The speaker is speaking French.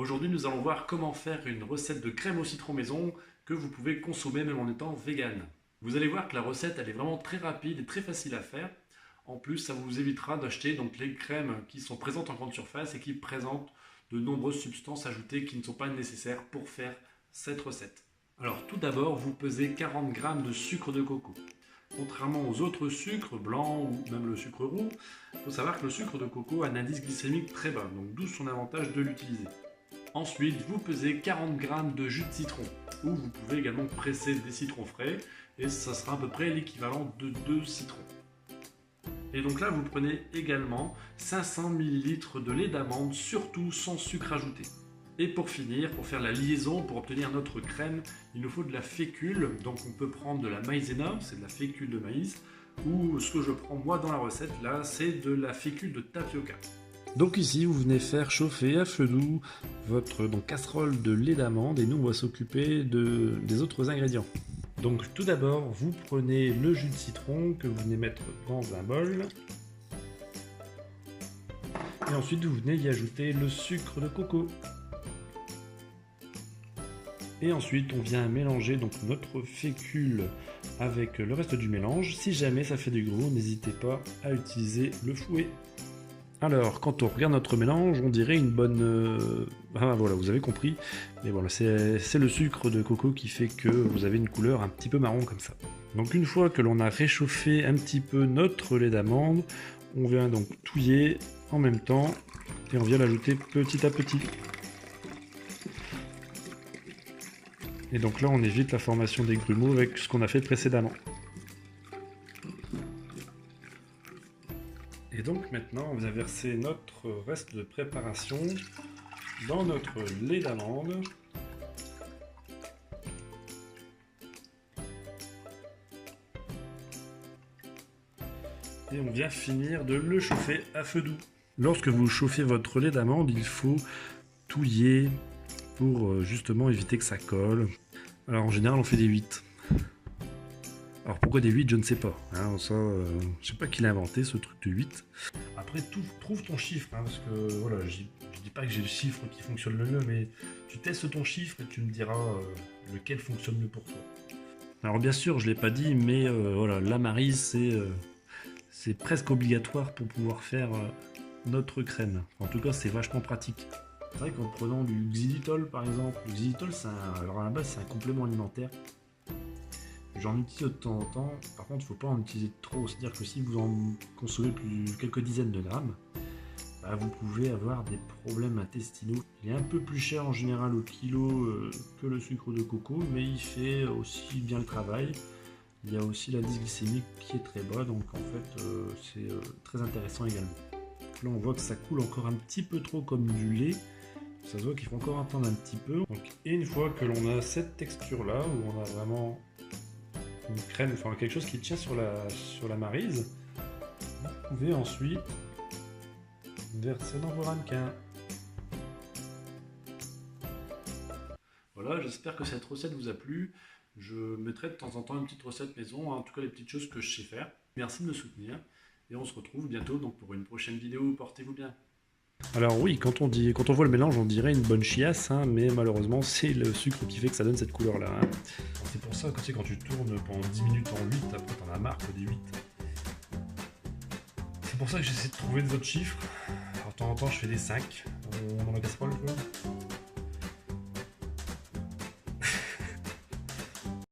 Aujourd'hui, nous allons voir comment faire une recette de crème au citron maison que vous pouvez consommer même en étant vegan. Vous allez voir que la recette, elle est vraiment très rapide et très facile à faire. En plus, ça vous évitera d'acheter donc les crèmes qui sont présentes en grande surface et qui présentent de nombreuses substances ajoutées qui ne sont pas nécessaires pour faire cette recette. Alors tout d'abord, vous pesez 40 g de sucre de coco. Contrairement aux autres sucres blancs ou même le sucre roux, il faut savoir que le sucre de coco a un indice glycémique très bas, donc d'où son avantage de l'utiliser. Ensuite, vous pesez 40 g de jus de citron, ou vous pouvez également presser des citrons frais, et ça sera à peu près l'équivalent de 2 citrons. Et donc là, vous prenez également 500 ml de lait d'amande, surtout sans sucre ajouté. Et pour finir, pour faire la liaison, pour obtenir notre crème, il nous faut de la fécule. Donc on peut prendre de la maïzena, c'est de la fécule de maïs, ou ce que je prends moi dans la recette là, c'est de la fécule de tapioca. Donc ici, vous venez faire chauffer à feu doux votre casserole de lait d'amande et nous on va s'occuper des autres ingrédients. Donc tout d'abord, vous prenez le jus de citron que vous venez mettre dans un bol. Et ensuite, vous venez y ajouter le sucre de coco. Et ensuite, on vient mélanger donc notre fécule avec le reste du mélange. Si jamais ça fait du gros, n'hésitez pas à utiliser le fouet. Alors, quand on regarde notre mélange, on dirait une bonne... Ah voilà, vous avez compris. Mais voilà, c'est le sucre de coco qui fait que vous avez une couleur un petit peu marron comme ça. Donc une fois que l'on a réchauffé un petit peu notre lait d'amande, on vient donc touiller en même temps et on vient l'ajouter petit à petit. Et donc là, on évite la formation des grumeaux avec ce qu'on a fait précédemment. Et donc maintenant, on va verser notre reste de préparation dans notre lait d'amande. Et on vient finir de le chauffer à feu doux. Lorsque vous chauffez votre lait d'amande, il faut touiller pour justement éviter que ça colle. Alors en général on fait des 8. Alors pourquoi des 8 je ne sais pas. Hein, ça, je sais pas qui l'a inventé ce truc de 8. Après trouve ton chiffre, hein, parce que voilà, je dis pas que j'ai le chiffre qui fonctionne le mieux, mais tu testes ton chiffre et tu me diras lequel fonctionne mieux pour toi. Alors bien sûr je l'ai pas dit, mais voilà, la maryse c'est presque obligatoire pour pouvoir faire notre crème. En tout cas c'est vachement pratique. C'est vrai qu'en prenant du xylitol par exemple, le xylitol alors à la base c'est un complément alimentaire. J'en utilise de temps en temps, par contre il ne faut pas en utiliser trop, c'est-à-dire que si vous en consommez quelques dizaines de grammes, bah, vous pouvez avoir des problèmes intestinaux. Il est un peu plus cher en général au kilo que le sucre de coco, mais il fait aussi bien le travail. Il y a aussi l'indice glycémique qui est très bas, donc en fait c'est très intéressant également. Là on voit que ça coule encore un petit peu trop comme du lait. Ça se voit qu'il faut encore attendre un petit peu. Donc, et une fois que l'on a cette texture là, où on a vraiment une crème, enfin quelque chose qui tient sur la maryse, vous pouvez ensuite verser dans vos ramequins. Voilà, j'espère que cette recette vous a plu. Je mettrai de temps en temps une petite recette maison, hein, en tout cas les petites choses que je sais faire. Merci de me soutenir et on se retrouve bientôt donc pour une prochaine vidéo. Portez-vous bien. Alors oui, quand on voit le mélange, on dirait une bonne chiasse, hein, mais malheureusement, c'est le sucre qui fait que ça donne cette couleur-là. Hein. C'est pour ça que tu sais, quand tu tournes pendant 10 minutes en 8, après t'en as marre des 8. C'est pour ça que j'essaie de trouver d'autres chiffres. Alors de temps en temps, je fais des 5 dans ma casserole.